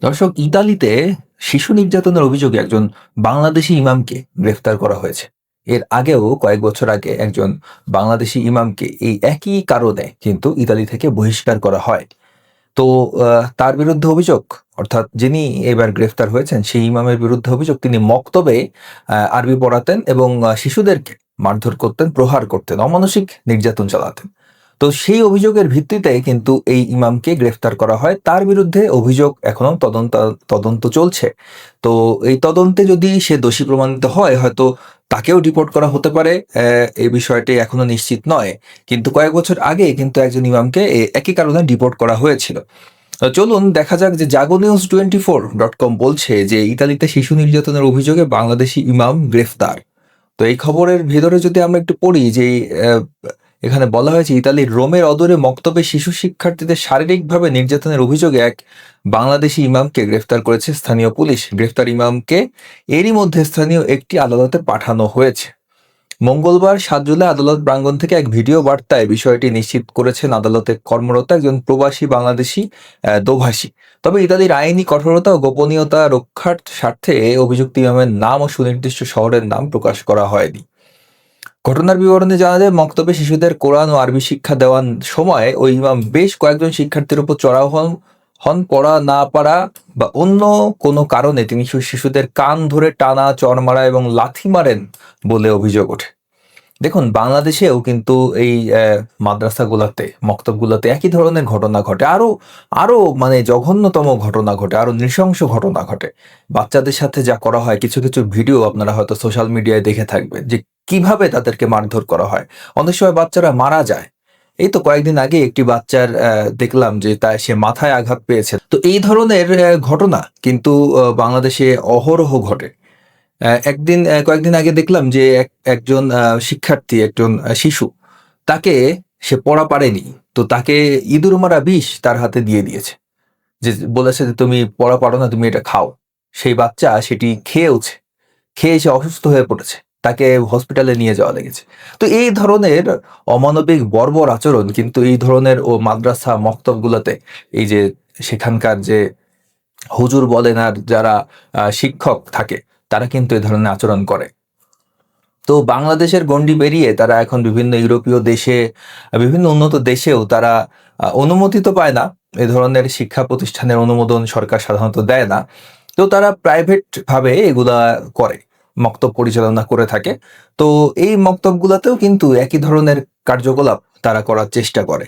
দর্শক, ইতালিতে শিশু নির্যাতনের অভিযোগে একজন বাংলাদেশি ইমামকে গ্রেফতার করা হয়েছে। এর আগেও কয়েক বছর আগে একজন বাংলাদেশি ইমামকে এই একই কারণে কিন্তু ইতালি থেকে বহিষ্কার করা হয়। তো তার বিরুদ্ধে অভিযোগ, অর্থাৎ যিনি এবার গ্রেফতার হয়েছেন সেই ইমামের বিরুদ্ধে অভিযোগ, তিনি মক্তবে আরবি পড়াতেন এবং শিশুদেরকে মারধর করতেন, প্রহার করতেন, অমানসিক নির্যাতন চালাতেন। তো সেই অভিযোগের ভিত্তিতে কিন্তু এই ইমামকে গ্রেফতার করা হয়। তার বিরুদ্ধে অভিযোগ এখনো তদন্ত চলছে। তো এই তদন্তে যদি সে দোষী প্রমাণিত হয়, হয়তো তাকেও ডিপোর্ট করা হতে পারে। এই বিষয়টি এখনো নিশ্চিত নয়। কিন্তু কয়েক বছর আগে কিন্তু একজন ইমামকে একই কারণে ডিপোর্ট করা হয়েছিল। চলুন দেখা যাক যে jagonews24.com বলছে যে ইতালিতে শিশু নির্যাতনের অভিযোগে বাংলাদেশি ইমাম গ্রেফতার। তো এই খবরের ভেতরে যদি আমরা একটু পড়ি যে আহ, এখানে বলা হয়েছে ইতালির রোমের অদূরে মক্তবে শিশু শিক্ষার্থীদের শারীরিকভাবে নির্যাতনের অভিযোগে এক বাংলাদেশি ইমামকে গ্রেফতার করেছে স্থানীয় পুলিশ। গ্রেফতার ইমামকে এরই মধ্যে স্থানীয় একটি আদালতে পাঠানো হয়েছে। মঙ্গলবার 7 জুলাই আদালত প্রাঙ্গণ থেকে এক ভিডিও বার্তায় বিষয়টি নিশ্চিত করেছেন আদালতে কর্মরত একজন প্রবাসী বাংলাদেশি দোভাষী। তবে ইতালির আইনি কঠোরতা ও গোপনীয়তা রক্ষার স্বার্থে অভিযুক্ত ইমামের নাম ও সুনির্দিষ্ট শহরের নাম প্রকাশ করা হয়নি। ঘটনার বিবরণে জানা যায়, মক্তবে শিশুদের কোরআন ও আরবি শিক্ষা দেওয়ার সময় ওই ইমাম বেশ কয়েকজন শিক্ষার্থীর উপর চড়াও হন হন পড়া না পারা বা অন্য কোনো কারণে তিনি শিশুদের কান ধরে টানা, চড় মারা এবং লাথি মারেন বলে অভিযোগ ওঠে। দেখুন, বাংলাদেশেও কিন্তু এই মাদ্রাসাগুলোতে, মক্তবগুলোতে একই ধরনের ঘটনা ঘটে। আরো আরো মানে জঘন্যতম ঘটনা ঘটে, আরো নৃশংস ঘটনা ঘটে। বাচ্চাদের সাথে যা করা হয়, কিছু কিছু ভিডিও আপনারা হয়তো সোশ্যাল মিডিয়ায় দেখে থাকবেন যে কিভাবে তাদেরকে মারধর করা হয়। অনেক সময় বাচ্চারা মারা যায়। এই তো কয়েকদিন আগে একটি বাচ্চার দেখলাম যে সে মাথায় আঘাত পেয়েছে। তো এই ধরনের ঘটনা কিন্তু বাংলাদেশে অহরহ ঘটে। কয়েকদিন আগে দেখলাম যে একজন শিক্ষার্থী, একজন শিশু, তাকে সে পড়া পারেনি। তো তাকে ইঁদুর মারা বিষ তার হাতে দিয়ে দিয়েছে। যে বলেছে যে তুমি পড়া পারো না, তুমি এটা খাও। সেই বাচ্চা সেটি খেয়েওছে। খেয়ে সে অসুস্থ হয়ে পড়েছে। তাকে হসপিটালে নিয়ে যাওয়া লেগেছে। তো এই ধরনের অমানবিক বর্বর আচরণ কিন্তু এই ধরনের মাদ্রাসা মক্তবগুলোতে, এই যে সেখানকার যে হুজুর বলেন আর যারা শিক্ষক থাকে, তারা কিন্তু এ ধরনের আচরণ করে। তো বাংলাদেশের গণ্ডি পেরিয়ে তারা এখন বিভিন্ন ইউরোপীয় দেশে, বিভিন্ন উন্নত দেশেও তারা অনুমতি তো পায় না। এ ধরনের শিক্ষা প্রতিষ্ঠানের অনুমোদন সরকার সাধারণত দেয় না। তো তারা প্রাইভেট ভাবে এগুলা করে, মক্তব পরিচালনা করে থাকে। তো এই মক্তবগুলাতেও কিন্তু একই ধরনের কার্যকলাপ তারা করার চেষ্টা করে।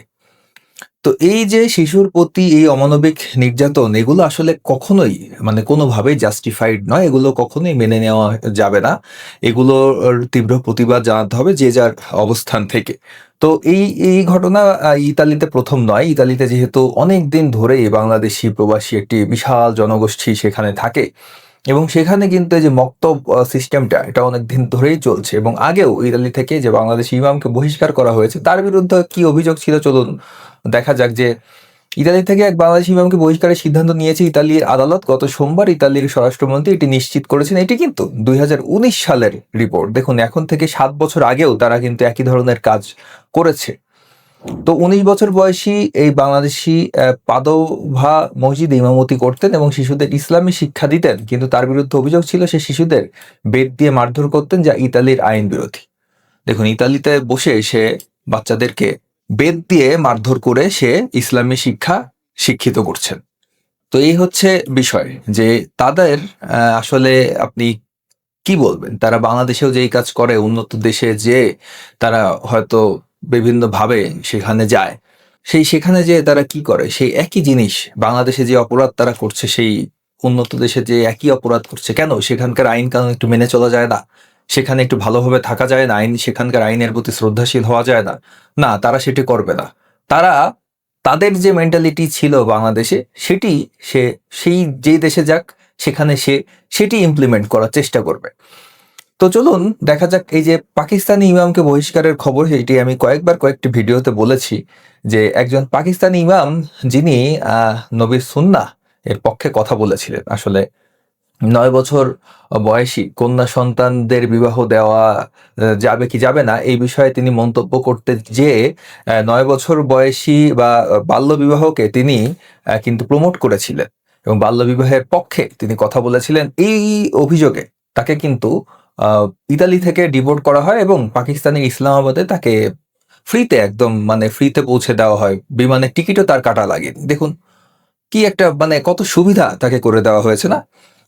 তো এই যে শিশুর প্রতি এই অমানবিক নির্যাতন, এগুলো আসলে কখনোই কোনোভাবেই জাস্টিফাইড নয়। এগুলো কখনোই মেনে নেওয়া যাবে না। এগুলোর তীব্র প্রতিবাদ জানাতে হবে যে যার অবস্থান থেকে। তো এই ঘটনা ইতালিতে প্রথম নয়। ইতালিতে যেহেতু অনেক দিন ধরেই বাংলাদেশি প্রবাসী একটি বিশাল জনগোষ্ঠী সেখানে থাকে এবং সেখানে কিন্তু এই যে মক্তব সিস্টেমটা, এটা অনেক দিন ধরেই চলছে। এবং আগেও ইতালি থেকে যে বাংলাদেশি ইমামকে বহিষ্কার করা হয়েছে, তার বিরুদ্ধে কি অভিযোগ ছিল চলুন দেখা যাক। যে ইতালি থেকে এক বাংলাদেশি ইমামকে বহিষ্কারের সিদ্ধান্ত নিয়েছে ইতালির আদালত। গত সোমবার ইতালির স্বরাষ্ট্রমন্ত্রী এটি নিশ্চিত করেছেন। এটি কিন্তু 2019 সালের রিপোর্ট। দেখুন, এখন থেকে 7 বছর আগেও তারা কিন্তু একই ধরনের কাজ করেছে। তো 19 বছর বয়সী এই বাংলাদেশি পাদোভা মসজিদে ইমামতি করতেন এবং শিশুদের ইসলামী শিক্ষা দিতেন। কিন্তু তার বিরুদ্ধে অভিযোগ ছিল সে শিশুদের বেত দিয়ে মারধর করতেন, যা ইতালির আইন বিরোধী। দেখুন, ইতালিতে বসে সে বাচ্চাদেরকে বেত দিয়ে মারধর করে সে ইসলামী শিক্ষা শিক্ষিত করছেন। তো এই হচ্ছে বিষয় যে তাদের আসলে আপনি কি বলবেন? তারা বাংলাদেশেও যে এই কাজ করে, উন্নত দেশে যে তারা হয়তো বিভিন্নভাবে সেখানে যায়। সেখানে যেয়ে তারা কি করে? সেই একই জিনিস বাংলাদেশে যে অপরাধ তারা করছে, সেই উন্নত দেশে যে একই অপরাধ করছে। কেন সেখানকার আইন কানুন একটু মেনে চলা যায় না? সেখানে একটু ভালোভাবে থাকা যায় না? সেখানকার আইনের প্রতি শ্রদ্ধাশীল হওয়া যায় না? না, তারা সেটি করবে না। তারা তাদের যে মেন্টালিটি ছিল বাংলাদেশে, সেটি সেই যেই দেশে যাক, সেখানে সেটি ইমপ্লিমেন্ট করার চেষ্টা করবে। তো চলুন দেখা যাক। এই যে পাকিস্তানি ইমামকে বহিষ্কারের খবর, সেটি আমি কয়েকটি ভিডিওতে বলেছি যে একজন পাকিস্তানি ইমাম যিনি নবীর সুন্নাহ এর পক্ষে কথা বলেছিলেন। আসলে 9 বছর বয়সী কন্যা সন্তানদের বিবাহ দেওয়া যাবে কি যাবে না, এই বিষয়ে তিনি মন্তব্য করতে যেয়ে 9 বছর বয়সী বা বাল্য বিবাহকে তিনি কিন্তু প্রমোট করেছিলেন এবং বাল্যবিবাহের পক্ষে তিনি কথা বলেছিলেন। এই অভিযোগে তাকে কিন্তু ইতালি থেকে ডিপোর্ট করা হয় এবং পাকিস্তানের ইসলামাবাদে তাকে ফ্রিতে, একদম মানে ফ্রিতে পৌঁছে দেওয়া হয়। বিমানের টিকিটও তার কাটা লাগেনি। দেখুন কি একটা মানে কত সুবিধা তাকে করে দেওয়া হয়েছে না?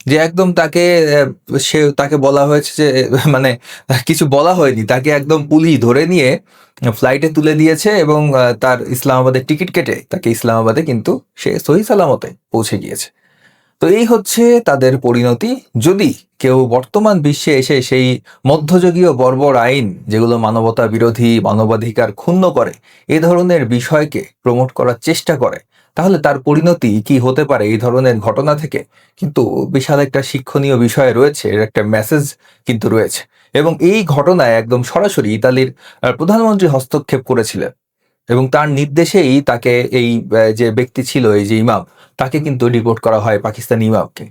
যে একদম তাকে তাকে বলা হয়েছে যে মানে কিছু বলা হয়নি। তাকে একদম পুলিশ ধরে নিয়ে ফ্লাইটে তুলে দিয়েছে এবং তার ইসলামাবাদের টিকিট কেটে তাকে ইসলামাবাদে কিন্তু সে সহি সালামতে পৌঁছে গিয়েছে। তো এই হচ্ছে তাদের পরিণতি। যদি কেউ বর্তমান বিশ্বে এসে সেই মধ্যযুগীয় বর্বর আইন, যেগুলো মানবতা বিরোধী, মানবাধিকার ক্ষুণ্ণ করে, এ ধরনের বিষয়কে প্রমোট করার চেষ্টা করে, তাহলে তার পরিণতি কি হতে পারে এই ধরনের ঘটনা থেকে কিন্তু বিশাল একটা শিক্ষণীয় বিষয় রয়েছে, এর একটা মেসেজ কিন্তু রয়েছে। এবং এই ঘটনায় একদম সরাসরি ইতালির প্রধানমন্ত্রী হস্তক্ষেপ করেছিলেন এবং তার নির্দেশেই তাকে এই যে ব্যক্তি ছিল, এই যে ইমাম, তাকে কিন্তু ডিপোর্ট করা হয়, পাকিস্তানি ইমামকে।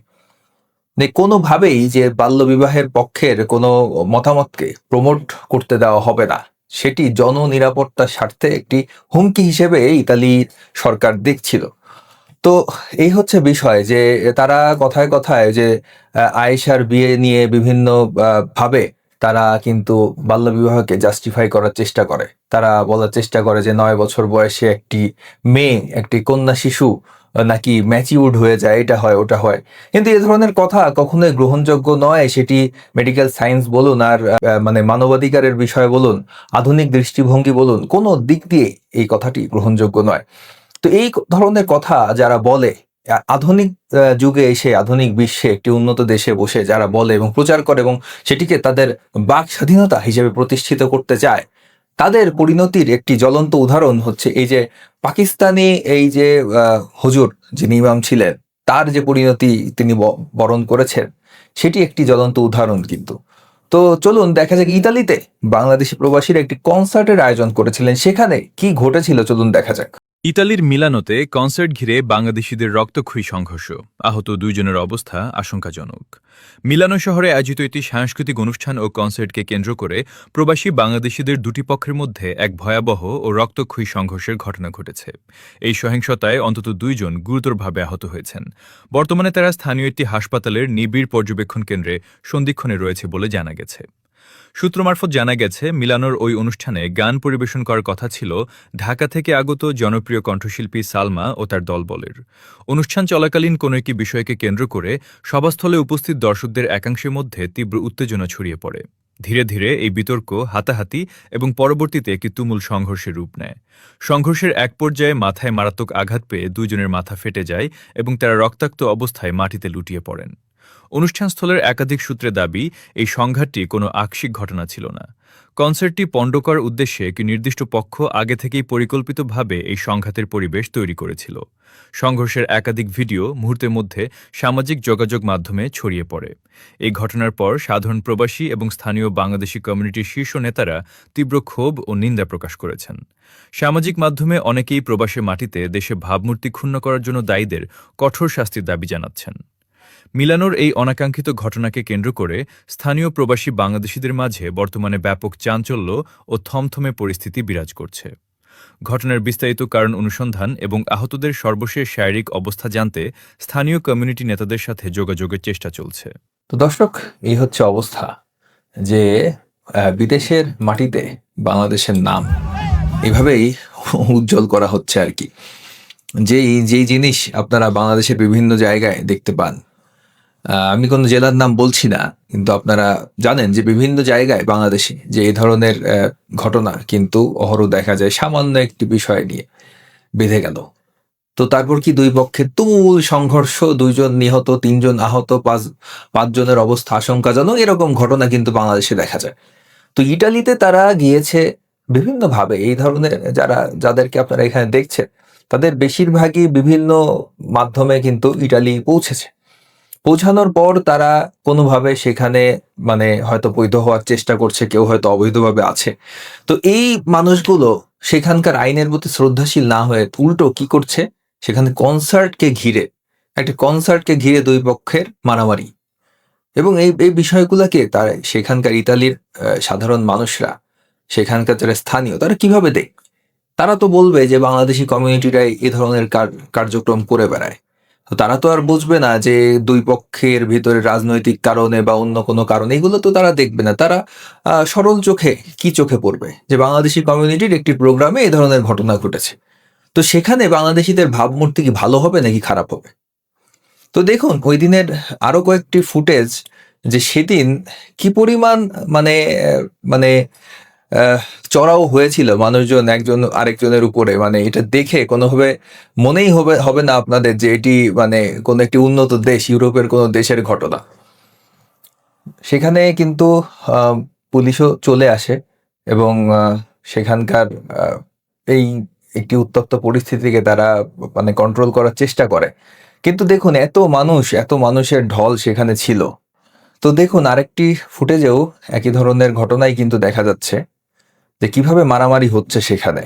কোনোভাবেই যে বাল্যবিবাহের পক্ষের কোনো মতামতকে প্রমোট করতে দেওয়া হবে না, সেটি জননিরাপত্তার স্বার্থে একটি হুমকি হিসেবে ইতালি সরকার দেখছিল। তো এই হচ্ছে বিষয় যে তারা কথায় কথায় যে আয়েশার বিয়ে নিয়ে বিভিন্ন ভাবে তারা কিন্তু বাল্যবিবাহকে জাস্টিফাই করার চেষ্টা করে। তারা বলার চেষ্টা করে যে 9 বছর বয়সে একটি মেয়ে, একটি কন্যা শিশু নাকি ম্যাচিউরড হয়ে যায়, এটা হয় ওটা হয়। কিন্তু এ ধরনের কথা কখনোই গ্রহণযোগ্য নয়। সেটি মেডিকেল সায়েন্স বলুন আর মানে মানবাধিকারের বিষয় বলুন, আধুনিক দৃষ্টিভঙ্গি বলুন, কোনো দিক দিয়ে এই কথাটি গ্রহণযোগ্য নয়। তো এই ধরনের কথা যারা বলে, আধুনিক যুগে এসে, আধুনিক বিশ্বে একটি উন্নত দেশে বসে যারা বলে এবং প্রচার করে এবং সেটিকে তাদের বাক স্বাধীনতা হিসেবে প্রতিষ্ঠিত করতে চায়, তাদের পরিণতির একটি জ্বলন্ত উদাহরণ হচ্ছে এই যে পাকিস্তানি এই যে হুজুর, যিনি ইমাম ছিলেন, তার যে পরিণতি তিনি বরণ করেছেন, সেটি একটি জ্বলন্ত উদাহরণ কিন্তু। তো চলুন দেখা যাক, ইতালিতে বাংলাদেশি প্রবাসীরা একটি কনসার্টের আয়োজন করেছিলেন, সেখানে কি ঘটেছিল চলুন দেখা যাক। ইতালির মিলানোতে কনসার্ট ঘিরে বাংলাদেশিদের রক্তক্ষয়ী সংঘর্ষ, আহত 2 জনের অবস্থা আশঙ্কাজনক। মিলানো শহরে আয়োজিত একটি সাংস্কৃতিক অনুষ্ঠান ও কনসার্টকে কেন্দ্র করে প্রবাসী বাংলাদেশিদের দুটি পক্ষের মধ্যে এক ভয়াবহ ও রক্তক্ষয়ী সংঘর্ষের ঘটনা ঘটেছে। এই সহিংসতায় অন্তত 2 জন গুরুতরভাবে আহত হয়েছেন। বর্তমানে তারা স্থানীয় একটি হাসপাতালের নিবিড় পর্যবেক্ষণ কেন্দ্রে সন্ধিক্ষণে রয়েছে বলে জানা গেছে। সূত্র মারফত জানা গেছে, মিলানোর ওই অনুষ্ঠানে গান পরিবেশন করার কথা ছিল ঢাকা থেকে আগত জনপ্রিয় কণ্ঠশিল্পী সালমা ও তার দলবলের। অনুষ্ঠান চলাকালীন কোনো একটি বিষয়কে কেন্দ্র করে সভাস্থলে উপস্থিত দর্শকদের একাংশের মধ্যে তীব্র উত্তেজনা ছড়িয়ে পড়ে। ধীরে ধীরে এই বিতর্ক হাতাহাতি এবং পরবর্তীতে একটি তুমুল সংঘর্ষের রূপ নেয়। সংঘর্ষের এক পর্যায়ে মাথায় মারাত্মক আঘাত পেয়ে 2 জনের মাথা ফেটে যায় এবং তারা রক্তাক্ত অবস্থায় মাটিতে লুটিয়ে পড়েন। অনুষ্ঠানস্থলের একাধিক সূত্রে দাবি, এই সংঘাতটি কোনো আকস্মিক ঘটনা ছিল না। কনসার্টটি পণ্ড করার উদ্দেশ্যে একটি নির্দিষ্ট পক্ষ আগে থেকেই পরিকল্পিতভাবে এই সংঘাতের পরিবেশ তৈরি করেছিল। সংঘর্ষের একাধিক ভিডিও মুহূর্তের মধ্যে সামাজিক যোগাযোগ মাধ্যমে ছড়িয়ে পড়ে। এই ঘটনার পর সাধারণ প্রবাসী এবং স্থানীয় বাংলাদেশি কমিউনিটির শীর্ষ নেতারা তীব্র ক্ষোভ ও নিন্দা প্রকাশ করেছেন। সামাজিক মাধ্যমে অনেকেই প্রবাসের মাটিতে দেশে ভাবমূর্তি ক্ষুণ্ণ করার জন্য দায়ীদের কঠোর শাস্তির দাবি জানাচ্ছেন। মিলানোর এই অনাকাঙ্ক্ষিত ঘটনাকে কেন্দ্র করে স্থানীয় প্রবাসী বাংলাদেশিদের মাঝে বর্তমানে ব্যাপক চাঞ্চল্য ও থমথমে পরিস্থিতি বিরাজ করছে। ঘটনার বিস্তারিত কারণ অনুসন্ধান এবং আহতদের সর্বশেষ শারীরিক অবস্থা জানতে স্থানীয় কমিউনিটি নেতাদের সাথে যোগাযোগের চেষ্টা চলছে। তো দর্শক, এই হচ্ছে অবস্থা যে বিদেশের মাটিতে বাংলাদেশের নাম এভাবেই উজ্জ্বল করা হচ্ছে আর কি। যেই জিনিস আপনারা বাংলাদেশের বিভিন্ন জায়গায় দেখতে পান, আমি কোনো জেলার নাম বলছি না, কিন্তু আপনারা জানেন যে বিভিন্ন জায়গায় বাংলাদেশে যে এই ধরনের ঘটনা কিন্তু অহরহ দেখা যায়, সামান্য একটি বিষয় নিয়ে বেঁধে গেল। তো তারপর কি দুই পক্ষের তুমুল সংঘর্ষ, 2 জন নিহত, 3 জন আহত, 5 জনের অবস্থা আশঙ্কাজনক, এরকম ঘটনা কিন্তু বাংলাদেশে দেখা যায়। তো ইটালিতে তারা গিয়েছে বিভিন্নভাবে। এই ধরনের যাদেরকে আপনারা এখানে দেখছেন, তাদের বেশিরভাগই বিভিন্ন মাধ্যমে কিন্তু ইটালি পৌঁছেছে। পৌঁছানোর পর তারা কোনোভাবে সেখানে মানে হয়তো বৈধ হওয়ার চেষ্টা করছে, কেউ হয়তো অবৈধভাবে আছে। তো এই মানুষগুলো সেখানকার আইনের প্রতি শ্রদ্ধাশীল না হয়ে উল্টো কি করছে, সেখানে একটা কনসার্টকে ঘিরে 2 পক্ষের মারামারি। এবং এই বিষয়গুলোকে তারা সেখানকার ইতালির সাধারণ মানুষরা, সেখানকার যারা স্থানীয়, তারা কিভাবে তারা তো বলবে যে বাংলাদেশি কমিউনিটিরাই এ ধরনের কার্যক্রম করে বেড়ায়। তো তারা তো আর বুঝবে না যে দুই পক্ষের ভিতরে রাজনৈতিক কারণে বা অন্য কোনো কারণে, এগুলো তো তারা দেখবে না। তারা সরল চোখে কি চোখে পড়বে যে বাংলাদেশি কমিউনিটির একটি প্রোগ্রামে এই ধরনের ঘটনা ঘটেছে। তো সেখানে বাংলাদেশিদের ভাবমূর্তি কি ভালো হবে নাকি খারাপ হবে? তো দেখুন ওই দিনের আরো কয়েকটি ফুটেজ, যে সেদিন কি পরিমাণ মানে মানে চড়াও হয়েছিল মানুষজন একজন আরেকজনের উপরে, মানে এটা দেখে কোনোভাবে মনেই হবে হবে না আপনাদের যে এটি মানে কোনো একটি উন্নত দেশ, ইউরোপের কোনো দেশের ঘটনা। সেখানে কিন্তু আহ, পুলিশও চলে আসে এবং সেখানকার এই একটি উত্তপ্ত পরিস্থিতিকে তারা মানে কন্ট্রোল করার চেষ্টা করে। কিন্তু দেখুন এত মানুষের ঢল সেখানে ছিল। তো দেখুন আরেকটি ফুটেজেও একই ধরনের ঘটনাই কিন্তু দেখা যাচ্ছে, যে কিভাবে মারামারি হচ্ছে সেখানে।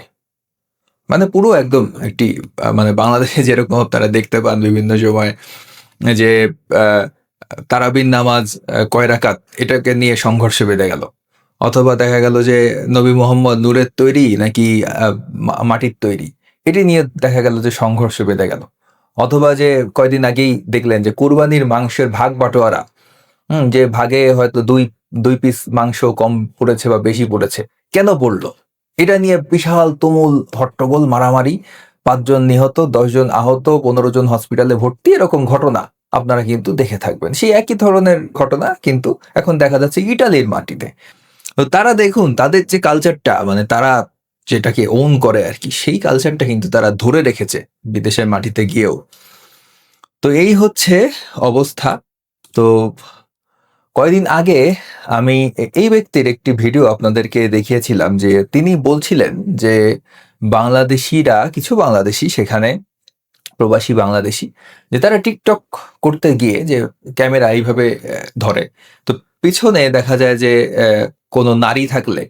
মানে পুরো একদম একটি মানে বাংলাদেশে যেরকম আপনারা দেখতে পান বিভিন্ন সময় যে আহ, তারাবির নামাজ কয় রাকাত, এটাকে নিয়ে সংঘর্ষ বেঁধে গেল। অথবা দেখা গেল যে নবী মোহাম্মদ নূরের তৈরি নাকি মাটির তৈরি, এটি নিয়ে দেখা গেল যে সংঘর্ষ বেঁধে গেল। অথবা যে কয়দিন আগেই দেখলেন যে কুরবানির মাংসের ভাগ বাটোয়ারা, যে ভাগে হয়তো দুই দুই পিস মাংস কম পড়েছে বা বেশি পড়েছে, কেন পড়লো, এটা নিয়ে বিশাল তুমুল হট্টগোল মারামারি, 5 জন নিহত, 10 জন আহত, 15 জন হসপিটালে ভর্তি, এরকম ঘটনা আপনারা কিন্তু দেখে থাকবেন। সেই একই ধরনের ঘটনা কিন্তু এখন দেখা যাচ্ছে ইটালির মাটিতে। তো তারা দেখুন তাদের যে কালচারটা, মানে তারা যেটাকে ওন করে আর কি, সেই কালচারটা কিন্তু তারা ধরে রেখেছে বিদেশের মাটিতে গিয়েও। তো এই হচ্ছে অবস্থা। তো কয়দিন আগে আমি এই ব্যক্তির একটি ভিডিও আপনাদেরকে দেখিয়েছিলাম, যে তিনি বলছিলেন যে কিছু বাংলাদেশি সেখানে, প্রবাসী বাংলাদেশি, যে তারা টিকটক করতে গিয়ে যে ক্যামেরা এইভাবে ধরে, তো পিছনে দেখা যায় যে কোনো নারী থাকলে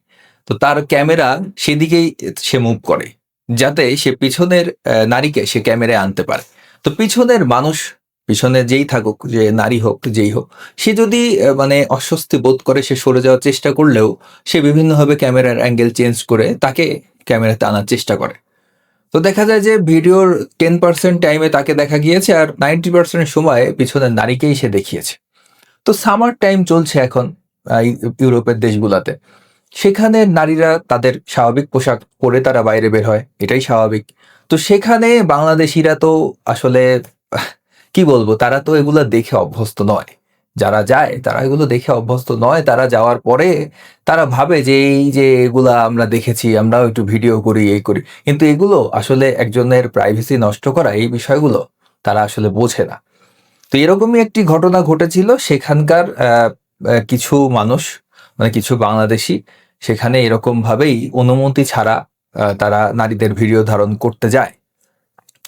তো তার ক্যামেরা সেদিকেই সে মুভ করে, যাতে সে পিছনের নারীকে সে ক্যামেরায় আনতে পারে। তো পিছনে যেই থাকুক, যে নারী হোক যেই হোক, সে যদি মানে অস্বস্তি বোধ করে, সে সরে যাওয়ার চেষ্টা করলেও সে বিভিন্নভাবে ক্যামেরার অ্যাঙ্গেল চেঞ্জ করে তাকে ক্যামেরাতে আনার চেষ্টা করে। তো দেখা যায় যে ভিডিওর 10% টাইমে তাকে দেখা গিয়েছে, আর 90% সময় পিছনের নারীকেই সে দেখিয়েছে। তো সামার টাইম চলছে এখন ইউরোপের দেশগুলাতে, সেখানে নারীরা তাদের স্বাভাবিক পোশাক পরে তারা বাইরে বের হয়, এটাই স্বাভাবিক। তো সেখানে বাংলাদেশিরা তো আসলে কি বলবো, তারা তো এগুলো দেখে অভ্যস্ত নয়। যারা যায় তারা এগুলো দেখে অভ্যস্ত নয়, তারা যাওয়ার পরে তারা ভাবে যে এই যে এগুলা আমরা দেখেছি, আমরাও একটু ভিডিও করি, এই করি, কিন্তু এগুলো আসলে একজনের প্রাইভেসি নষ্ট করা, এই বিষয়গুলো তারা আসলে বোঝে না। তো এরকমই একটি ঘটনা ঘটেছিল সেখানকার কিছু মানুষ, মানে কিছু বাংলাদেশি সেখানে এরকম ভাবেই অনুমতি ছাড়া তারা নারীদের ভিডিও ধারণ করতে যায়।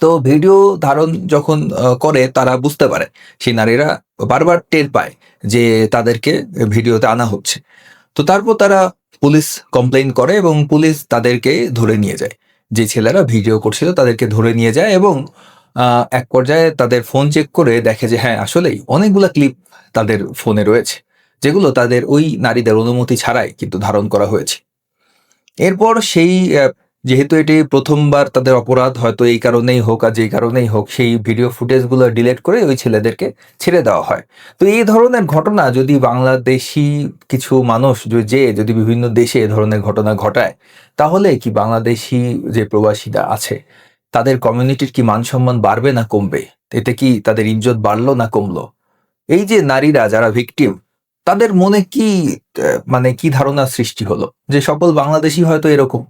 তো ভিডিও ধারণ যখন করে, তারা বুঝতে পারে, সেই নারীরা বারবার টের পায় যে তাদেরকে ভিডিওতে আনা হচ্ছে। তো তারপর তারা পুলিশ কমপ্লেইন করে এবং পুলিশ তাদেরকে ধরে নিয়ে যায়। যে ছেলেরা ভিডিও করছিল তাদেরকে ধরে নিয়ে যায় এবং এক পর্যায়ে তাদের ফোন চেক করে দেখে যে হ্যাঁ, আসলেই অনেকগুলা ক্লিপ তাদের ফোনে রয়েছে, যেগুলো তাদের ওই নারীদের অনুমতি ছাড়াই কিন্তু ধারণ করা হয়েছে। এরপর সেই যেহেতু এটি প্রথমবার তাদের অপরাধ, হয়তো এই কারণেই হোক আর যেই কারণেই হোক, সেই ভিডিও ফুটেজগুলো ডিলিট করে ওই ছেলেদেরকে ছেড়ে দেওয়া হয়। তো এই ধরনের ঘটনা যদি বাংলাদেশি কিছু মানুষ যদি বিভিন্ন দেশে এ ধরনের ঘটনা ঘটায়, তাহলে কি বাংলাদেশি যে প্রবাসীরা আছে তাদের কমিউনিটির কি মান সম্মান বাড়বে না কমবে? এতে কি তাদের ইজ্জত বাড়লো না কমলো? এই যে নারীরা যারা ভিকটিম, তাদের মনে কি মানে কি ধারণা সৃষ্টি হলো যে সকল বাংলাদেশী হয়তো এরকম?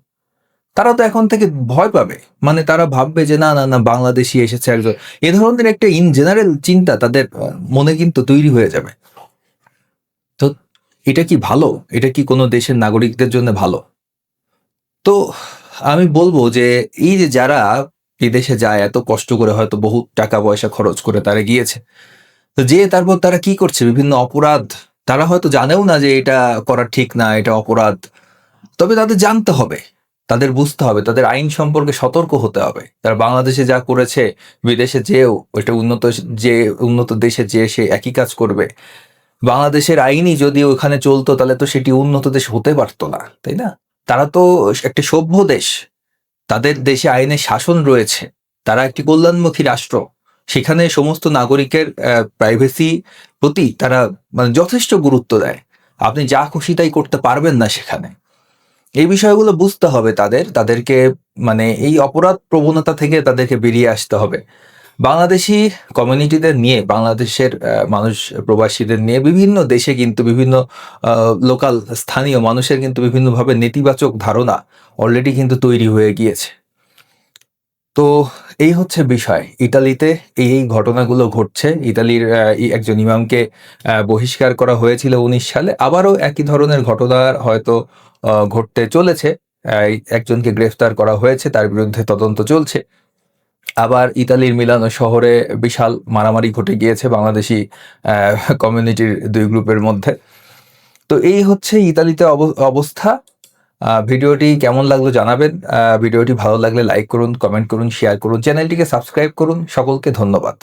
তারা তো এখন থেকে ভয় পাবে, মানে তারা ভাববে যে না না না, বাংলাদেশি এসেছে একজন, এ ধরনের একটা ইন জেনারেল চিন্তা তাদের মনে কিন্তু তৈরি হয়ে যাবে। তো এটা কি ভালো? এটা কি কোনো দেশের নাগরিকদের জন্য ভালো? তো আমি বলবো যে এই যে যারা বিদেশে যায় এত কষ্ট করে, হয়তো বহু টাকা পয়সা খরচ করে তারা গিয়েছে, তো যে তারপর তারা কি করছে, বিভিন্ন অপরাধ, তারা হয়তো জানেও না যে এটা করা ঠিক না, এটা অপরাধ। তবে তাদের জানতে হবে, তাদের বুঝতে হবে, তাদের আইন সম্পর্কে সতর্ক হতে হবে। তারা বাংলাদেশে যা করেছে, বিদেশে যেও ওইটা উন্নত দেশে যেয়ে সে একই কাজ করবে। বাংলাদেশের আইনই যদি ওখানে চলতো, তাহলে তো সেটি উন্নত দেশ হতে পারতো না, তাই না? তারা তো একটা সভ্য দেশ, তাদের দেশে আইনের শাসন রয়েছে, তারা একটি কল্যাণমুখী রাষ্ট্র। সেখানে সমস্ত নাগরিকের প্রাইভেসি প্রতি তারা মানে যথেষ্ট গুরুত্ব দেয়। আপনি যা খুশি তাই করতে পারবেন না সেখানে। এই বিষয়গুলো বুঝতে হবে তাদেরকে মানে এই অপরাধ প্রবণতা থেকে তাদেরকে বেরিয়ে আসতে হবে। বাংলাদেশি কমিউনিটিদের নিয়ে বাংলাদেশের মানুষ প্রবাসীদের নিয়ে বিভিন্ন দেশে কিন্তু বিভিন্ন লোকাল স্থানীয় মানুষের কিন্তু বিভিন্নভাবে নেতিবাচক ধারণা অলরেডি কিন্তু তৈরি হয়ে গিয়েছে। তো এই হচ্ছে বিষয়। ইতালিতে এই ঘটনাগুলো ঘটছে। ইতালির একজন ইমামকে বহিষ্কার করা হয়েছিল ১৯ সালে। আবারও একই ধরনের ঘটনা হয়তো ঘটতে চলেছে। একজনকে গ্রেফতার করা হয়েছে, তার বিরুদ্ধে তদন্ত চলছে। আবার ইতালির মিলানো শহরে বিশাল মারামারি ঘটে গিয়েছে বাংলাদেশি কমিউনিটির ২ গ্রুপের মধ্যে। তো এই হচ্ছে ইতালিতে অবস্থা। ভিডিওটি কেমন লাগলো জানাবেন। ভিডিওটি ভালো লাগলে লাইক করুন, কমেন্ট করুন, শেয়ার করুন, চ্যানেলটিকে সাবস্ক্রাইব করুন। সকলকে ধন্যবাদ।